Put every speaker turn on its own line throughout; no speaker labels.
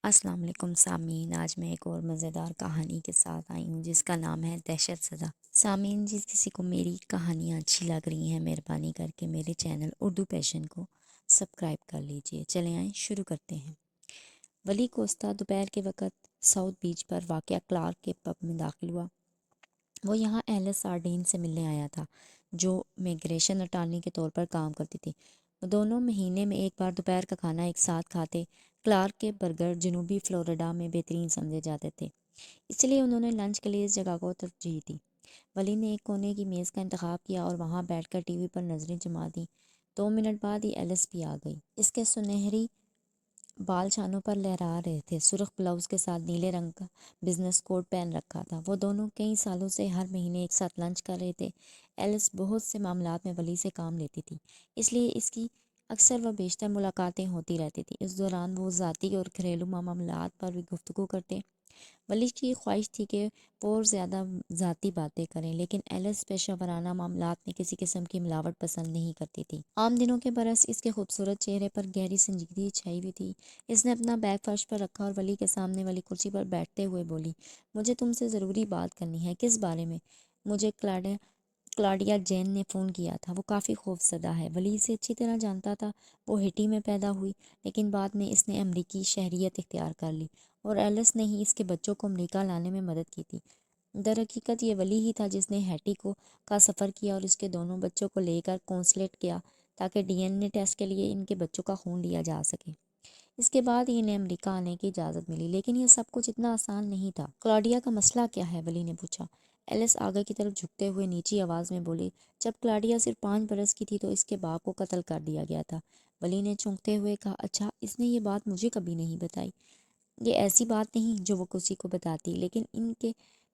السلام علیکم سامعین، آج میں ایک اور مزیدار کہانی کے ساتھ آئی ہوں جس کا نام ہے دہشت زدہ۔ سامعین، جس کسی کو میری کہانیاں اچھی لگ رہی ہیں مہربانی کر کے میرے چینل اردو پیشن کو سبسکرائب کر لیجئے۔ چلیں آئیں شروع کرتے ہیں۔ ولی کوسٹا دوپہر کے وقت ساؤتھ بیچ پر واقع کلارک کے پب میں داخل ہوا۔ وہ یہاں ایلس سارڈین سے ملنے آیا تھا جو میگریشن اٹارنی کے طور پر کام کرتی تھی۔ وہ دونوں مہینے میں ایک بار دوپہر کا کھانا ایک ساتھ کھاتے۔ کلارک کے برگر جنوبی فلوریڈا میں بہترین سمجھے جاتے تھے، اس لیے انہوں نے لنچ کے لیے اس جگہ کو ترجیح دی۔ ولی نے ایک کونے کی میز کا انتخاب کیا اور وہاں بیٹھ کر ٹی وی پر نظریں جما دیں۔ 2 منٹ بعد ہی ایلس بھی آ گئی۔ اس کے سنہری بال شانوں پر لہرا رہے تھے، سرخ بلاؤز کے ساتھ نیلے رنگ کا بزنس کوٹ پہن رکھا تھا۔ وہ دونوں کئی سالوں سے ہر مہینے ایک ساتھ لنچ کر رہے تھے۔ ایلس بہت سے معاملات میں ولی سے کام لیتی تھی، اس لیے اس کی اکثر و بیشتر ملاقاتیں ہوتی رہتی تھیں۔ اس دوران وہ ذاتی اور گھریلو معاملات پر بھی گفتگو کرتے۔ ولی کی خواہش تھی کہ وہ اور زیادہ ذاتی باتیں کریں، لیکن ایلس پیشہ ورانہ معاملات میں کسی قسم کی ملاوٹ پسند نہیں کرتی تھی۔ عام دنوں کے برعکس اس کے خوبصورت چہرے پر گہری سنجیدگی چھائی ہوئی تھی۔ اس نے اپنا بیگ فرش پر رکھا اور ولی کے سامنے والی کرسی پر بیٹھتے ہوئے بولی، مجھے تم سے ضروری بات کرنی ہے۔ کس بارے میں؟ مجھے کلاڈیا جین نے فون کیا تھا۔ وہ کافی خوف زدہ ہے۔ ولی اسے اچھی طرح جانتا تھا۔ وہ ہیٹی میں پیدا ہوئی، لیکن بعد میں اس نے امریکی شہریت اختیار کر لی اور ایلس نے ہی اس کے بچوں کو امریکہ لانے میں مدد کی تھی۔ در حقیقت یہ ولی ہی تھا جس نے ہیٹی کا سفر کیا اور اس کے دونوں بچوں کو لے کر کونسلیٹ کیا تاکہ ڈی این اے ٹیسٹ کے لیے ان کے بچوں کا خون لیا جا سکے۔ اس کے بعد ہی انہیں امریکہ آنے کی اجازت ملی، لیکن یہ سب کچھ اتنا آسان نہیں تھا۔ کلاڈیا کا مسئلہ کیا ہے؟ ولی نے پوچھا۔ ایلس آگے کی طرف جھکتے ہوئے نیچی آواز میں بولی، جب کلاڈیا صرف 5 برس کی تھی تو اس کے باپ کو قتل کر دیا گیا تھا۔ ولی نے چونکتے ہوئے کہا، اچھا، اس نے یہ بات مجھے کبھی نہیں بتائی۔ یہ ایسی بات نہیں جو وہ کسی کو بتاتی، لیکن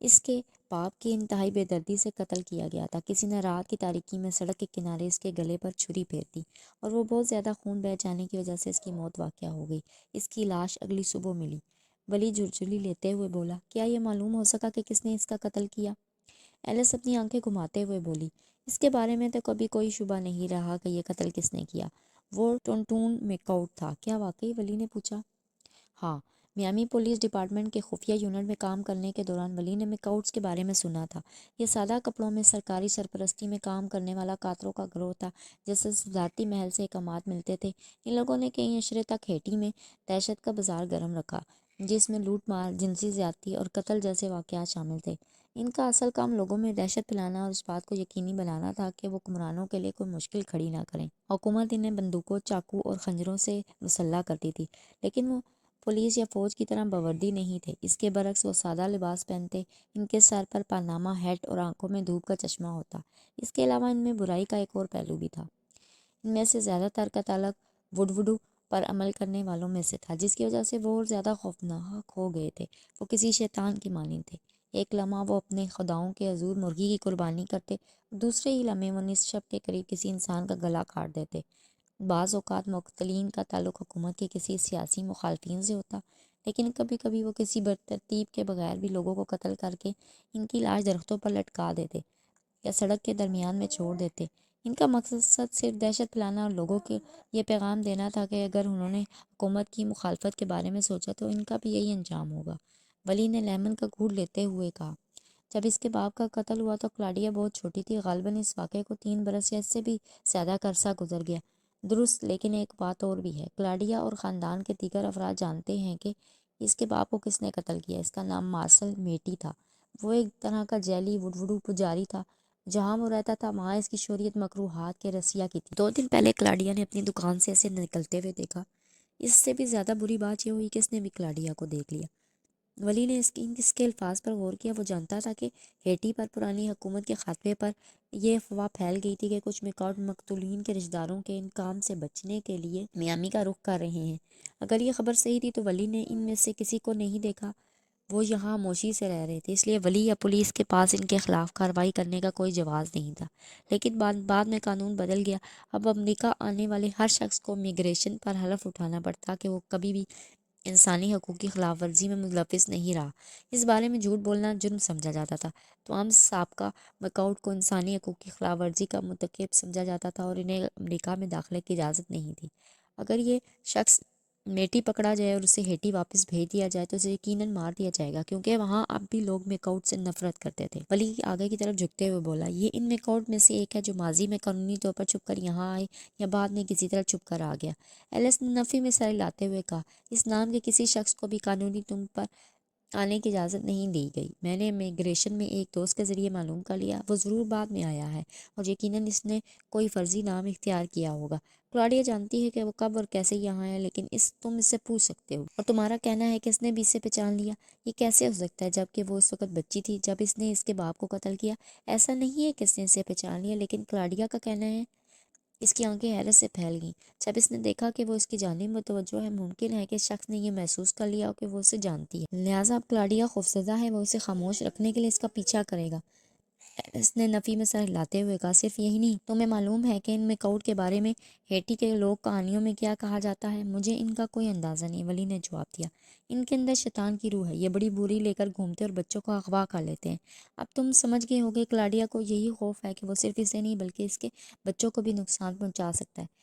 اس کے باپ کے انتہائی بے دردی سے قتل کیا گیا تھا۔ کسی نے رات کی تاریکی میں سڑک کے کنارے اس کے گلے پر چھری پھیر دی اور وہ بہت زیادہ خون بہہ جانے کی وجہ سے اس کی موت واقع ہو گئی۔ اس کی لاش اگلی صبح ملی۔ ولی جھرجھری لیتے ہوئے بولا، کیا یہ معلوم ہو سکا کہ کس نے اس کا قتل کیا؟ ایلس اپنی آنکھیں گھماتے ہوئے بولی، اس کے بارے میں تو کبھی کوئی شبہ نہیں رہا کہ یہ قتل کس نے کیا۔ وہ ٹونٹون میکاؤٹ تھا۔ کیا واقعی؟ ولی نے پوچھا۔ ہاں، میامی پولیس ڈپارٹمنٹ کے خفیہ یونٹ میں کام کرنے کے دوران ولی نے میکاؤٹس کے بارے میں سنا تھا۔ یہ سادہ کپڑوں میں سرکاری سرپرستی میں کام کرنے والا قاتلوں کا گروہ تھا جسے صدارتی محل سے احکامات ملتے تھے۔ ان لوگوں نے کئی اشرے تک ہیٹی میں دہشت کا بازار گرم رکھا، جس میں لوٹ مار، جنسی زیادتی اور قتل جیسے واقعات شامل تھے۔ ان کا اصل کام لوگوں میں دہشت پھیلانا اور اس بات کو یقینی بنانا تھا کہ وہ حکمرانوں کے لیے کوئی مشکل کھڑی نہ کریں۔ حکومت انہیں بندوقوں، چاقو اور خنجروں سے مسلح کرتی تھی، لیکن وہ پولیس یا فوج کی طرح باوردی نہیں تھے۔ اس کے برعکس وہ سادہ لباس پہنتے، ان کے سر پر پاناما ہیٹ اور آنکھوں میں دھوپ کا چشمہ ہوتا۔ اس کے علاوہ ان میں برائی کا ایک اور پہلو بھی تھا۔ ان میں سے زیادہ تر کا تعلق وڈوڈو پر عمل کرنے والوں میں سے تھا، جس کی وجہ سے وہ اور زیادہ خوفناک ہو گئے تھے۔ وہ کسی شیطان کی مانند تھے۔ ایک لمحہ وہ اپنے خداؤں کے حضور مرغی کی قربانی کرتے، دوسرے ہی لمحے وہ نصف شب کے قریب کسی انسان کا گلا کاٹ دیتے۔ بعض اوقات مقتولین کا تعلق حکومت کے کسی سیاسی مخالفین سے ہوتا، لیکن کبھی کبھی وہ کسی ترتیب کے بغیر بھی لوگوں کو قتل کر کے ان کی لاش درختوں پر لٹکا دیتے یا سڑک کے درمیان میں چھوڑ دیتے۔ ان کا مقصد صرف دہشت پھیلانا اور لوگوں کو یہ پیغام دینا تھا کہ اگر انہوں نے حکومت کی مخالفت کے بارے میں سوچا تو ان کا بھی یہی انجام ہوگا۔ ولی نے لیمن کا گھونٹ لیتے ہوئے کہا، جب اس کے باپ کا قتل ہوا تو کلاڈیا بہت چھوٹی تھی۔ غالباً اس واقعے کو 3 برس یا اس سے بھی زیادہ کا عرصہ گزر گیا۔ درست، لیکن ایک بات اور بھی ہے۔ کلاڈیا اور خاندان کے دیگر افراد جانتے ہیں کہ اس کے باپ کو کس نے قتل کیا۔ اس کا نام مارسل میٹی تھا۔ وہ ایک طرح کا جیلی وڈوڈو پجاری تھا۔ جہاں وہ رہتا تھا وہاں اس کی شہرت مکروہات کے رسیا کی تھی۔ 2 دن پہلے کلاڈیا نے اپنی دکان سے اسے نکلتے ہوئے دیکھا۔ اس سے بھی زیادہ بری بات یہ ہوئی کہ اس نے بھی کلاڈیا کو دیکھ لیا۔ ولی نے اس کے الفاظ پر غور کیا۔ وہ جانتا تھا کہ ہیٹی پر پرانی حکومت کے خاتمے پر یہ افواہ پھیل گئی تھی کہ کچھ میکاؤٹ مقتولین کے رشتہ داروں کے انتقام سے بچنے کے لیے میامی کا رخ کر رہے ہیں۔ اگر یہ خبر صحیح تھی تو ولی نے ان میں سے کسی کو نہیں دیکھا۔ وہ یہاں خاموشی سے رہ رہے تھے، اس لیے ولی یا پولیس کے پاس ان کے خلاف کارروائی کرنے کا کوئی جواز نہیں تھا۔ لیکن بعد میں قانون بدل گیا۔ اب امریکہ آنے والے ہر شخص کو امیگریشن پر حلف اٹھانا پڑتا کہ وہ کبھی بھی انسانی حقوق کی خلاف ورزی میں ملوث نہیں رہا۔ اس بارے میں جھوٹ بولنا جرم سمجھا جاتا تھا۔ تمام سابقہ میکاؤٹ کو انسانی حقوق کی خلاف ورزی کا مرتکب سمجھا جاتا تھا اور انہیں امریکہ میں داخلے کی اجازت نہیں تھی۔ اگر یہ شخص میٹی پکڑا جائے اور اسے ہیٹی واپس بھیج دیا جائے تو اسے یقیناً مار دیا جائے گا، کیونکہ وہاں اب بھی لوگ میک آؤٹ سے نفرت کرتے تھے۔ ولی آگے کی طرف جھکتے ہوئے بولا، یہ ان میک آؤٹ میں سے ایک ہے جو ماضی میں قانونی طور پر چھپ کر یہاں آئے یا بعد میں کسی طرح چھپ کر آ گیا۔ ایلس نے نفی میں سر لاتے ہوئے کہا، اس نام کے کسی شخص کو بھی قانونی طور پر آنے کی اجازت نہیں دی گئی۔ میں نے امیگریشن میں ایک دوست کے ذریعے معلوم کر لیا، وہ ضرور بعد میں آیا ہے اور یقیناً اس نے کوئی فرضی نام اختیار کیا ہوگا۔ کلاڈیا جانتی ہے کہ وہ کب اور کیسے یہاں ہے، لیکن تم اس سے پوچھ سکتے ہو، اور تمہارا کہنا ہے کہ اس نے بھی اسے پہچان لیا۔ یہ کیسے ہو سکتا ہے جبکہ وہ اس وقت بچی تھی جب اس نے اس کے باپ کو قتل کیا؟ ایسا نہیں ہے کہ اس نے اسے پہچان لیا، لیکن کلاڈیا کا کہنا ہے۔ اس کی آنکھیں حیرت سے پھیل گئیں جب اس نے دیکھا کہ وہ اس کی جانب متوجہ ہے۔ ممکن ہے کہ اس شخص نے یہ محسوس کر لیا ہو کہ وہ اسے جانتی ہے، لہٰذا اب کلاڈیا خوفزدہ ہے، وہ اسے خاموش رکھنے کے لیے اس کا پیچھا کرے گا۔ اس نے نفی میں سر ہلاتے ہوئے کہا، صرف یہی نہیں، تمہیں معلوم ہے کہ ان میک آؤٹ کے بارے میں ہیٹی کے لوگ کہانیوں میں کیا کہا جاتا ہے؟ مجھے ان کا کوئی اندازہ نہیں، ولی نے جواب دیا۔ ان کے اندر شیطان کی روح ہے، یہ بڑی بوری لے کر گھومتے اور بچوں کو اغوا کر لیتے ہیں۔ اب تم سمجھ گئے ہوگے، کلاڈیا کو یہی خوف ہے کہ وہ صرف اسے نہیں بلکہ اس کے بچوں کو بھی نقصان پہنچا سکتا ہے۔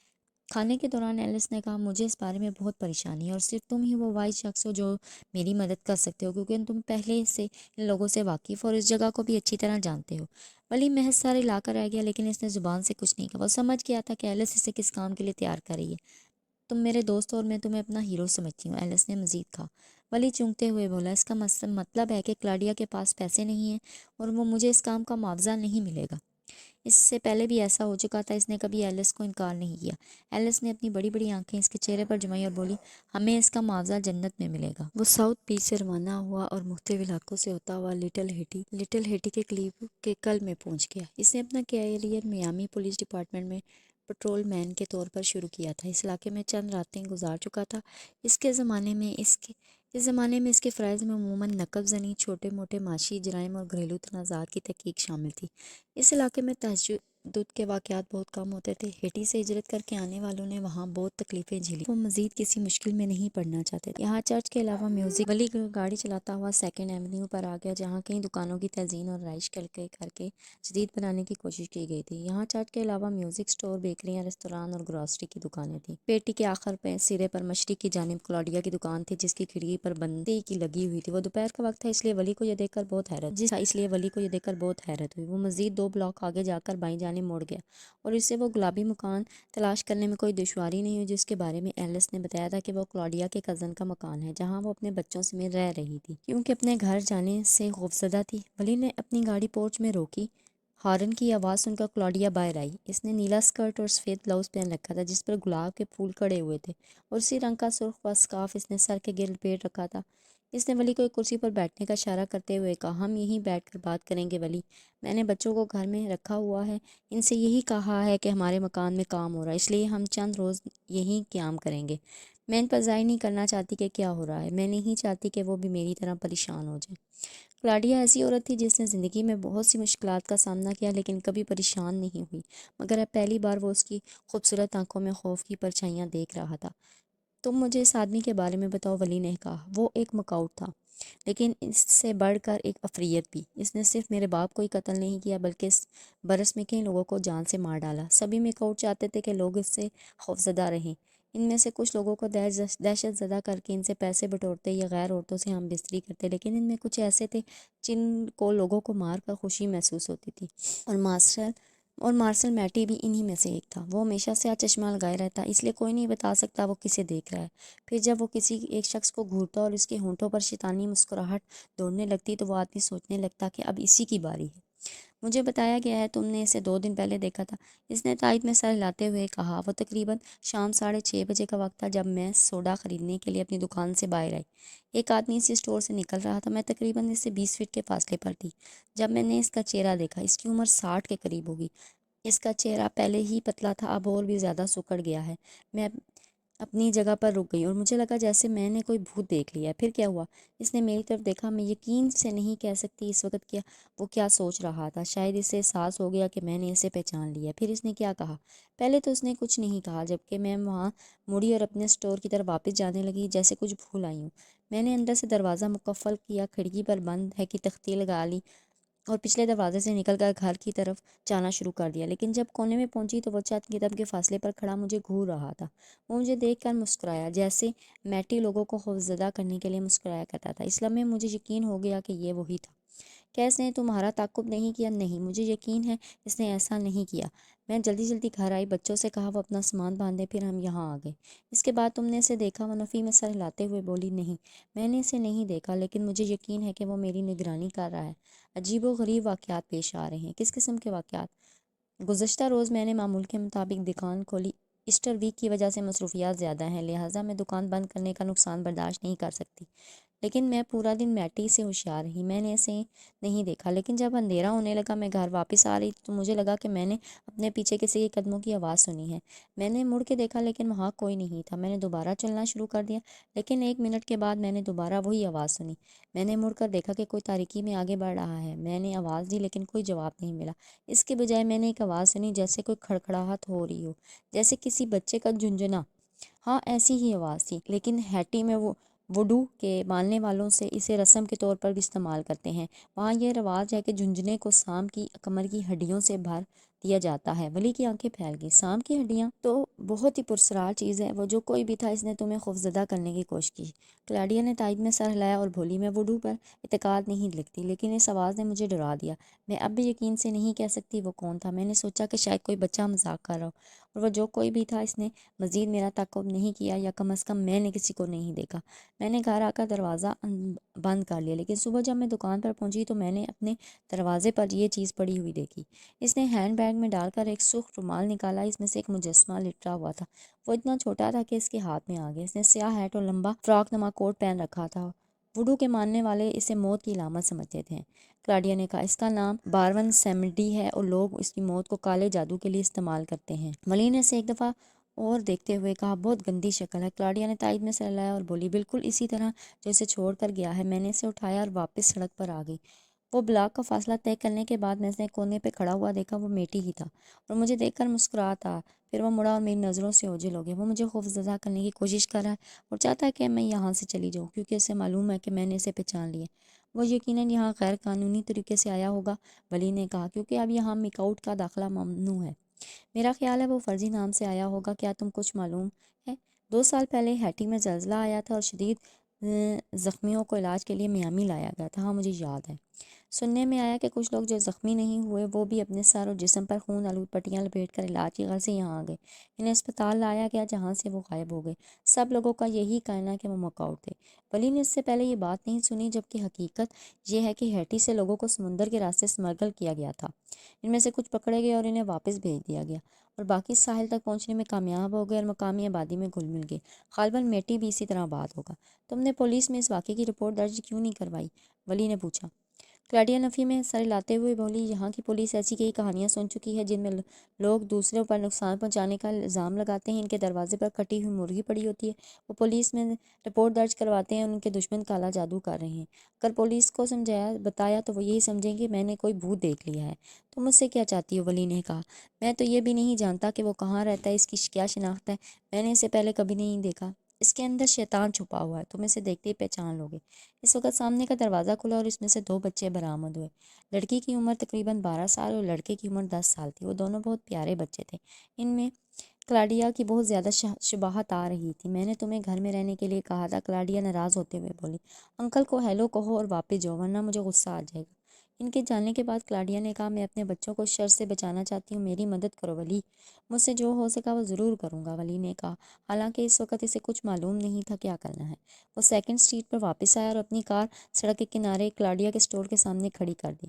کھانے کے دوران ایلس نے کہا، مجھے اس بارے میں بہت پریشانی ہے اور صرف تم ہی وہ واحد شخص ہو جو میری مدد کر سکتے ہو، کیونکہ تم پہلے سے ان لوگوں سے واقف اور اس جگہ کو بھی اچھی طرح جانتے ہو۔ ولی محض سارے لا کر رہ گیا، لیکن اس نے زبان سے کچھ نہیں کہا۔ وہ سمجھ گیا تھا کہ ایلس اسے کس کام کے لیے تیار کر رہی ہے۔ تم میرے دوست ہو اور میں تمہیں اپنا ہیرو سمجھتی ہوں، ایلس نے مزید کہا۔ ولی چونکتے ہوئے بولا، اس کا مطلب ہے کہ کلاڈیا کے پاس پیسے نہیں ہیں اور وہ مجھے اس کام کا معاوضہ نہیں ملے گا۔ اس سے پہلے بھی ایسا ہو چکا تھا، اس نے کبھی ایلس کو انکار نہیں کیا۔ ایلس نے اپنی بڑی بڑی آنکھیں اس کے چہرے پر جمائی اور بولی، ہمیں اس کا معاوضہ جنت میں ملے گا۔ وہ ساؤتھ بیچ سے روانہ ہوا اور مختلف علاقوں سے ہوتا ہوا لٹل ہیٹی کے قریب کے کل میں پہنچ گیا۔ اس نے اپنا کیریئر میامی پولیس ڈپارٹمنٹ میں پٹرول مین کے طور پر شروع کیا تھا۔ اس علاقے میں چند راتیں گزار چکا تھا۔ اس زمانے میں اس کے فرائض میں عموماً نقب زنی، چھوٹے موٹے معاشی جرائم اور گھریلو تنازعات کی تحقیق شامل تھی۔ اس علاقے میں تشدد کے واقعات بہت کم ہوتے تھے۔ ہیٹی سے ہجرت کر کے آنے والوں نے وہاں بہت تکلیفیں جھیلی، وہ مزید کسی مشکل میں نہیں پڑنا چاہتے تھے۔ یہاں چرچ کے علاوہ میوزک، ولی گاڑی چلاتا ہوا سیکنڈ ایونیو پر آ گیا، جہاں کئی دکانوں کی تزئین اور رہائش کر کے جدید بنانے کی کوشش کی گئی تھی۔ یہاں چرچ کے علاوہ میوزک اسٹور، بیکریاں، ریستوران اور گروسری کی دکانیں تھیں۔ پیٹی کے آخر پہ سرے پر مشرق کی جانب کلاڈیا کی دکان تھی، جس کی کھڑکی پر بندی کی لگی ہوئی تھی۔ وہ دوپہر کا وقت تھا، اس لیے ولی کو یہ دیکھ کر بہت حیرت ہوئی۔ وہ مزید 2 بلاک آگے جا کر بائیں جانب مڑ گیا اور اسے وہ گلابی مکان تلاش کرنے میں کوئی دشواری نہیں ہوئی جس کے بارے میں ایلس نے بتایا تھا کہ وہ کلاڈیا کے کزن کا مکان ہے، جہاں وہ اپنے بچوں سمیت رہ رہی تھی، کیونکہ اپنے گھر جانے سے خوفزدہ تھی۔ ولی نے اپنی گاڑی پورچ میں روکی۔ ہارن کی آواز سن کر کلاڈیا باہر آئی۔ اس نے نیلا اسکرٹ اور سفید بلاؤز پہن رکھا تھا جس پر گلاب کے پھول کڑے ہوئے تھے، اور اسی رنگ کا سرخ اسکارف اس نے سر کے گرد لپیٹ رکھا تھا۔ اس نے ولی کو ایک کرسی پر بیٹھنے کا اشارہ کرتے ہوئے کہا، ہم یہیں بیٹھ کر بات کریں گے ولی، میں نے بچوں کو گھر میں رکھا ہوا ہے، ان سے یہی کہا ہے کہ ہمارے مکان میں کام ہو رہا ہے، اس لیے ہم چند روز یہیں قیام کریں گے۔ میں ان پر ظاہر نہیں کرنا چاہتی کہ کیا ہو رہا ہے، میں نہیں چاہتی کہ وہ بھی میری طرح پریشان ہو جائیں۔ کلاڈیا ایسی عورت تھی جس نے زندگی میں بہت سی مشکلات کا سامنا کیا، لیکن کبھی پریشان نہیں ہوئی، مگر اب پہلی بار وہ اس کی خوبصورت آنکھوں میں خوف کی پرچھائیاں دیکھ رہا تھا۔ تم مجھے اس آدمی کے بارے میں بتاؤ، ولی نے کہا۔ وہ ایک مکاؤٹ تھا، لیکن اس سے بڑھ کر ایک افریت بھی۔ اس نے صرف میرے باپ کو ہی قتل نہیں کیا بلکہ اس برس میں کئی لوگوں کو جان سے مار ڈالا۔ سبھی میکاؤٹ چاہتے تھے کہ لوگ اس سے خوفزدہ رہیں۔ ان میں سے کچھ لوگوں کو دہشت زدہ کر کے ان سے پیسے بٹورتے یا غیر عورتوں سے ہم بستری کرتے، لیکن ان میں کچھ ایسے تھے جن کو لوگوں کو مار کر خوشی محسوس ہوتی تھی، اور مارسل میٹی بھی انہی میں سے ایک تھا۔ وہ ہمیشہ سیاہ چشمہ لگائے رہتا، اس لیے کوئی نہیں بتا سکتا وہ کسے دیکھ رہا ہے۔ پھر جب وہ کسی ایک شخص کو گھورتا اور اس کے ہونٹوں پر شیطانی مسکراہٹ دوڑنے لگتی تو وہ آدمی سوچنے لگتا کہ اب اسی کی باری ہے۔ مجھے بتایا گیا ہے تم نے اسے 2 دن پہلے دیکھا تھا، اس نے تائید میں سر ہلاتے ہوئے کہا۔ وہ تقریباً شام 6:30 بجے کا وقت تھا جب میں سوڈا خریدنے کے لیے اپنی دکان سے باہر آئی۔ ایک آدمی اسی اسٹور سے نکل رہا تھا، میں تقریباً اس سے 20 فٹ کے فاصلے پر تھی جب میں نے اس کا چہرہ دیکھا۔ اس کی عمر 60 کے قریب ہوگی۔ اس کا چہرہ پہلے ہی پتلا تھا، اب اور بھی زیادہ سکڑ گیا ہے۔ میں اپنی جگہ پر رک گئی اور مجھے لگا جیسے میں نے کوئی بھوت دیکھ لیا ہے۔ پھر کیا ہوا؟ اس نے میری طرف دیکھا۔ میں یقین سے نہیں کہہ سکتی اس وقت وہ کیا سوچ رہا تھا۔ شاید اسے احساس ہو گیا کہ میں نے اسے پہچان لیا۔ پھر اس نے کیا کہا؟ پہلے تو اس نے کچھ نہیں کہا، جبکہ میں وہاں مڑی اور اپنے اسٹور کی طرف واپس جانے لگی جیسے کچھ بھول آئی ہوں۔ میں نے اندر سے دروازہ مقفل کیا، کھڑکی پر بند ہے کہ تختی لگا لی اور پچھلے دروازے سے نکل کر گھر کی طرف جانا شروع کر دیا، لیکن جب کونے میں پہنچی تو وہ چند قدم کے فاصلے پر کھڑا مجھے گھور رہا تھا۔ وہ مجھے دیکھ کر مسکرایا، جیسے میٹی لوگوں کو خوفزدہ کرنے کے لیے مسکرایا کرتا تھا۔ اس لمحے مجھے یقین ہو گیا کہ یہ وہی تھا۔ کیا اس نے تمہارا تعاقب نہیں کیا؟ نہیں، مجھے یقین ہے اس نے ایسا نہیں کیا۔ میں جلدی جلدی گھر آئی، بچوں سے کہا وہ اپنا سامان باندھے، پھر ہم یہاں آ گئے۔ اس کے بعد تم نے اسے دیکھا؟ وہ نفی میں سر ہلاتے ہوئے بولی۔ نہیں، میں نے اسے نہیں دیکھا، لیکن مجھے یقین ہے کہ وہ میری نگرانی کر رہا ہے۔ عجیب و غریب واقعات پیش آ رہے ہیں۔ کس قسم کے واقعات؟ گزشتہ روز میں نے معمول کے مطابق دکان کھولی۔ ایسٹر ویک کی وجہ سے مصروفیات زیادہ ہیں، لہٰذا میں دکان بند کرنے کا نقصان برداشت نہیں کر سکتی، لیکن میں پورا دن میٹی سے ہوشیار رہی۔ میں نے اسے نہیں دیکھا، لیکن جب اندھیرا ہونے لگا میں گھر واپس آ رہی تو مجھے لگا کہ میں نے اپنے پیچھے کسی کے قدموں کی آواز سنی ہے۔ میں نے مڑ کے دیکھا، لیکن وہاں کوئی نہیں تھا۔ میں نے دوبارہ چلنا شروع کر دیا، لیکن 1 منٹ کے بعد میں نے دوبارہ وہی آواز سنی۔ میں نے مڑ کر دیکھا کہ کوئی تاریکی میں آگے بڑھ رہا ہے۔ میں نے آواز دی، لیکن کوئی جواب نہیں ملا۔ اس کے بجائے میں نے ایک آواز سنی جیسے کوئی کھڑکھڑاہٹ ہو رہی ہو، جیسے کسی بچے کا جھنجھنا۔ ہاں، ایسی ہی آواز تھی، لیکن ہیٹی میں وہ وڈو کے ماننے والوں سے اسے رسم کے طور پر بھی استعمال کرتے ہیں۔ وہاں یہ رواج ہے کہ جھنجھنے کو سانپ کی کمر کی ہڈیوں سے بھر دیا جاتا ہے۔ ولی کی آنکھیں پھیل گئی۔ سانپ کی ہڈیاں تو بہت ہی پرسرار چیز ہے، وہ جو کوئی بھی تھا اس نے تمہیں خوفزدہ کرنے کی کوشش کی۔ کلاڈیا نے تائید میں سر ہلایا اور بولی، میں وڈو پر اعتقاد نہیں لکھتی، لیکن اس آواز نے مجھے ڈرا دیا۔ میں اب بھی یقین سے نہیں کہہ سکتی وہ کون تھا۔ میں نے سوچا کہ شاید کوئی بچہ مذاق کر رہا ہو، اور وہ جو کوئی بھی تھا اس نے مزید میرا تعاقب نہیں کیا، یا کم از کم میں نے کسی کو نہیں دیکھا۔ میں نے گھر آ کر دروازہ بند کر لیا، لیکن صبح جب میں دکان پر پہنچی تو میں نے اپنے دروازے پر یہ چیز پڑی ہوئی دیکھی۔ اس نے ہینڈ بیگ میں ڈال کر ایک سرخ رومال نکالا، اس میں سے ایک مجسمہ لٹا ہوا تھا۔ وہ اتنا چھوٹا تھا کہ اس کے ہاتھ میں آ گیا۔ اس نے سیاہ ہیٹ اور لمبا فراک نما کوٹ پہن رکھا تھا۔ وڈو کے ماننے والے اسے موت کی علامت سمجھتے تھے، کلاڈیا نے کہا۔ اس کا نام بارون سیمڈی ہے اور لوگ اس کی موت کو کالے جادو کے لیے استعمال کرتے ہیں۔ ولی نے اسے ایک دفعہ اور دیکھتے ہوئے کہا، بہت گندی شکل ہے۔ کلاڈیا نے تائید میں سر ہلایا اور بولی، بالکل اسی طرح جو اسے چھوڑ کر گیا ہے۔ میں نے اسے اٹھایا اور واپس سڑک پر آ گئی۔ وہ بلاک کا فاصلہ طے کرنے کے بعد میں اسے کونے پہ کھڑا ہوا دیکھا۔ وہ میٹی ہی تھا اور مجھے دیکھ کر مسکراتا۔ پھر وہ مڑا اور میری نظروں سے اوجھل ہو گیا۔ وہ مجھے خوفزدہ کرنے کی کوشش کر رہا ہے اور چاہتا ہے کہ میں یہاں سے چلی جاؤں، کیونکہ اسے معلوم ہے کہ میں نے اسے پہچان لیا۔ وہ یقیناً یہاں غیر قانونی طریقے سے آیا ہوگا، ولی نے کہا، کیونکہ اب یہاں میک آؤٹ کا داخلہ ممنوع ہے۔ میرا خیال ہے وہ فرضی نام سے آیا ہوگا۔ کیا تم کچھ معلوم ہے؟ 2 سال پہلے ہیٹی میں زلزلہ آیا تھا اور شدید زخمیوں کو علاج کے لیے میامی لایا گیا تھا۔ ہاں، مجھے یاد ہے۔ سننے میں آیا کہ کچھ لوگ جو زخمی نہیں ہوئے وہ بھی اپنے سر اور جسم پر خون آلود پٹیاں لپیٹ کر علاج کی غرض سے یہاں آ گئے۔ انہیں اسپتال لایا گیا جہاں سے وہ غائب ہو گئے۔ سب لوگوں کا یہی کہنا ہے کہ وہ مک آؤٹ تھے۔ ولی نے اس سے پہلے یہ بات نہیں سنی، جبکہ حقیقت یہ ہے کہ ہیٹی سے لوگوں کو سمندر کے راستے سمگل کیا گیا تھا۔ ان میں سے کچھ پکڑے گئے اور انہیں واپس بھیج دیا گیا، اور باقی ساحل تک پہنچنے میں کامیاب ہو گئے اور مقامی آبادی میں گھل مل گئے۔ غالباً میٹی بھی اسی طرح آباد ہوگا۔ تم نے پولیس میں اس واقعے کی رپورٹ درج کیوں نہیں کروائی؟ ولی نے پوچھا۔ کلاڈیا نفی میں سر ہلاتے ہوئے بولی، یہاں کی پولیس ایسی کئی کہانیاں سن چکی ہے جن میں لوگ دوسروں پر نقصان پہنچانے کا الزام لگاتے ہیں۔ ان کے دروازے پر کٹی ہوئی مرغی پڑی ہوتی ہے، وہ پولیس میں رپورٹ درج کرواتے ہیں اور ان کے دشمن کالا جادو کر رہے ہیں۔ اگر پولیس کو بتایا تو وہ یہی سمجھیں گے میں نے کوئی بھوت دیکھ لیا ہے۔ تم مجھ سے کیا چاہتی ہو؟ ولی نے کہا، میں تو یہ بھی نہیں جانتا کہ وہ کہاں رہتا ہے، اس کی کیا شناخت ہے۔ میں نے اسے پہلے کبھی نہیں دیکھا۔ اس کے اندر شیطان چھپا ہوا ہے، تم اسے دیکھتے ہی پہچان لوگے۔ اس وقت سامنے کا دروازہ کھلا اور اس میں سے 2 بچے برآمد ہوئے۔ لڑکی کی عمر تقریباً 12 سال اور لڑکے کی عمر 10 سال تھی۔ وہ دونوں بہت پیارے بچے تھے۔ ان میں کلاڈیا کی بہت زیادہ شباہت آ رہی تھی۔ میں نے تمہیں گھر میں رہنے کے لیے کہا تھا، کلاڈیا ناراض ہوتے ہوئے بولی۔ انکل کو ہیلو کہو اور واپس جاؤ، ورنہ مجھے غصہ آ جائے گا۔ ان کے جانے کے بعد کلاڈیا نے کہا، میں اپنے بچوں کو شر سے بچانا چاہتی ہوں، میری مدد کرو ولی۔ مجھ سے جو ہو سکا وہ ضرور کروں گا، ولی نے کہا، حالانکہ اس وقت اسے کچھ معلوم نہیں تھا کیا کرنا ہے۔ وہ 2nd اسٹریٹ پر واپس آیا اور اپنی کار سڑک کے کنارے کلاڈیا کے اسٹور کے سامنے کھڑی کر دی۔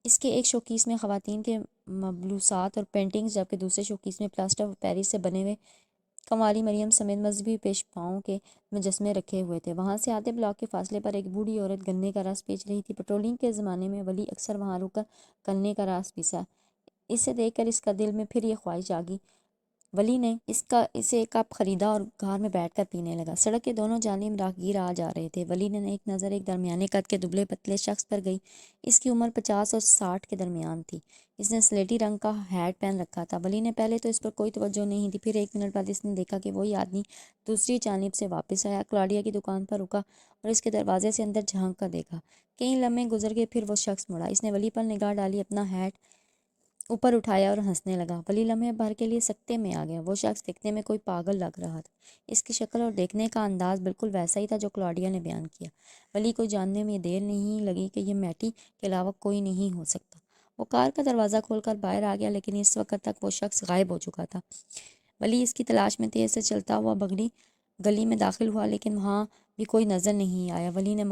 اس کے ایک شوکیس میں خواتین کے ملبوسات اور پینٹنگز، جبکہ دوسرے شوکیس میں پلاسٹر آف پیرس سے بنے ہوئے کنواری مریم سمیت مذہبی پیشواؤں کے مجسمے رکھے ہوئے تھے۔ وہاں سے آدھے بلاک کے فاصلے پر ایک بوڑھی عورت گنے کا رس بیچ رہی تھی۔ پیٹرولنگ کے زمانے میں ولی اکثر وہاں رک کر گنے کا رس پیسا۔ اسے دیکھ کر اس کا دل میں پھر یہ خواہش جاگی ولی نے اسے ایک کپ خریدا اور کار میں بیٹھ کر پینے لگا۔ سڑک کے دونوں جانب راہگیر آ جا رہے تھے۔ ولی نے ایک نظر ایک درمیانے قد کے دبلے پتلے شخص پر گئی۔ اس کی عمر 50 اور 60 کے درمیان تھی۔ اس نے سلیٹی رنگ کا ہیٹ پہن رکھا تھا۔ ولی نے پہلے تو اس پر کوئی توجہ نہیں دی، پھر ایک منٹ بعد اس نے دیکھا کہ وہی آدمی دوسری جانب سے واپس آیا، کلاڈیا کی دکان پر رکا اور اس کے دروازے سے اندر جھانک کر دیکھا۔ کئی لمحے گزر گئے، پھر وہ شخص مڑا۔ اس نے ولی پر نگاہ ڈالی، اپنا ہیٹ اوپر اٹھایا اور ہنسنے لگا۔ ولی لمحے بھر کے لیے سکتے میں آ گیا۔ وہ شخص دیکھنے میں کوئی پاگل لگ رہا تھا۔ اس کی شکل اور دیکھنے کا انداز بالکل ویسا ہی تھا جو کلاڈیا نے بیان کیا۔ ولی کو جاننے میں دیر نہیں لگی کہ یہ میٹی کے علاوہ کوئی نہیں ہو سکتا۔ وہ کار کا دروازہ کھول کر باہر آ گیا، لیکن اس وقت تک وہ شخص غائب ہو چکا تھا۔ ولی اس کی تلاش میں تیز سے چلتا ہوا بگڑی گلی میں داخل ہوا، لیکن وہاں بھی کوئی نظر نہیں آیا۔ ولی نے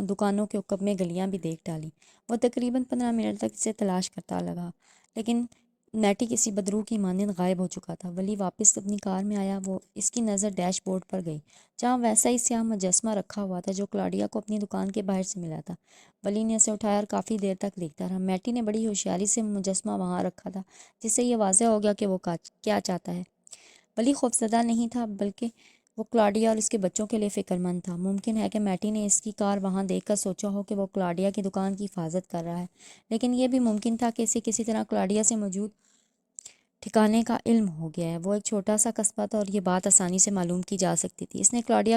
دکانوں کے عقب میں گلیاں بھی دیکھ ڈالی۔ وہ تقریباً 15 منٹ تک اسے تلاش کرتا لگا، لیکن میٹی کسی بدروح کی مانند غائب ہو چکا تھا۔ ولی واپس اپنی کار میں آیا۔ وہ اس کی نظر ڈیش بورڈ پر گئی، جہاں ویسا ہی سیاہ مجسمہ رکھا ہوا تھا جو کلاڈیا کو اپنی دکان کے باہر سے ملا تھا۔ ولی نے اسے اٹھایا اور کافی دیر تک دیکھتا رہا۔ میٹی نے بڑی ہوشیاری سے مجسمہ وہاں رکھا تھا، جس سے یہ واضح ہو گیا کہ وہ کیا چاہتا ہے۔ ولی خوفزدہ نہیں تھا، بلکہ وہ کلاڈیا اور اس کے بچوں کے لیے فکر مند تھا۔ ممکن ہے کہ میٹی نے اس کی کار وہاں دیکھ کر سوچا ہو کہ وہ کلاڈیا کی دکان کی حفاظت کر رہا ہے، لیکن یہ بھی ممکن تھا کہ اسے کسی طرح کلاڈیا سے موجود ٹھکانے کا علم ہو گیا ہے۔ وہ ایک چھوٹا سا قصبہ تھا اور یہ بات آسانی سے معلوم کی جا سکتی تھی۔ اس نے کلاڈیا